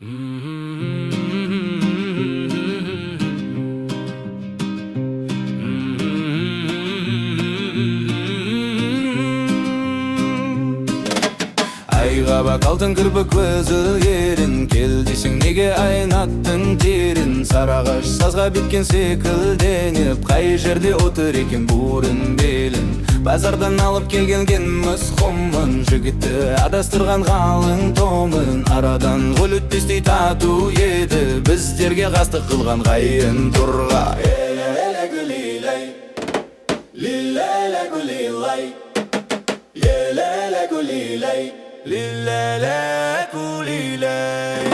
Айга бак алтын кірпік көзі ерін, кел десең неге айнаттың терін. Сарағаш сазға біткен секілденіп, қай жерде отыр екен бурын белін. Базардан алып келген мыс құмын, жігітті адастырған қалың томын. Арадан гүл өтпестей тату еді, біздерге қастық қылған қайын тұрға. Еле гүлилай, лилеле гүлилай, еле гүлилай, лилеле гүлилай.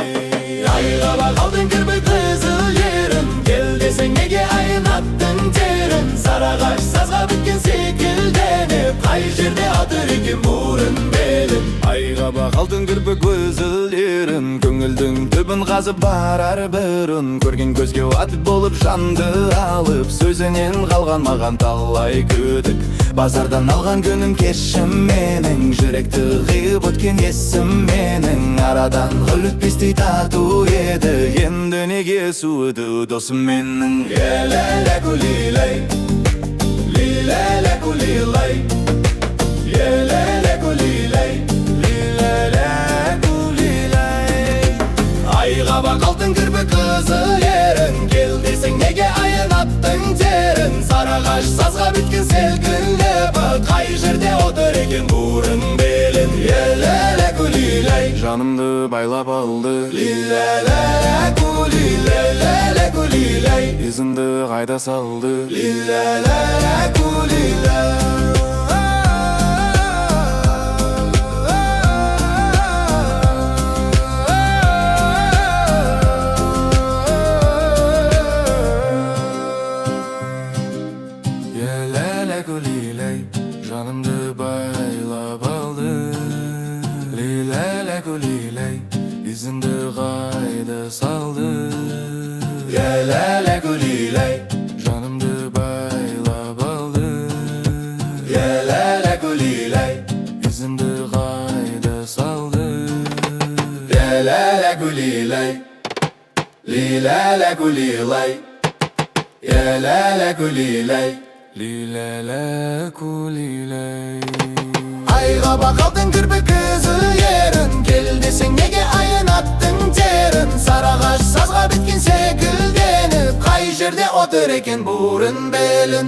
Айға бақ алтын кірпік қызыл ерін, кел десең неге айнаттың терін. Сарағаш сазға біткен секілденіп, қай жерде атыр екен бурын белін. Айға бақ алтын кірпік көзіл ерін, көңілдің түбін қазып барар бірін. Көрген көзге от болып жанды алып, сөзінен қалған маған талай күдік. Базардан алған күнім кешім менің, жүректі қиып өткен есім менің. Арадан гүл өтпестей тату еді, енді неге суыды досым менің. Еле гүлилай, лилеле гүлилай, еле гүлилай, лилеле гүлилай. Айға бақ алтын кірпік қызыл ерін, кел десең неге айнаттың терін. Сарағаш сазға біткен селкілдеп, қай жерде отыр екен бурын белін. Еле гүлилай, жанымды байлап алды. Лилеле гүлилай, ізімді қайда салды. Лилеле гүлилай. Еле гүлилай, жанымды байлап алды. Лилеле гүлилай, ізімді қайда салды. Еле гүлилай, жанымды байлап алды. Еле гүлилай, ізімді қайда салды. Еле гүлилай, лилеле гүлилай, еле гүлилай, лилеле гүлилай. Айға бақ алтын кірпік қызыл ерін, кел десең неге айнаттың терін. Сарағаш сазға біткен секілденіп, қай жерде отыр екен бурын белін.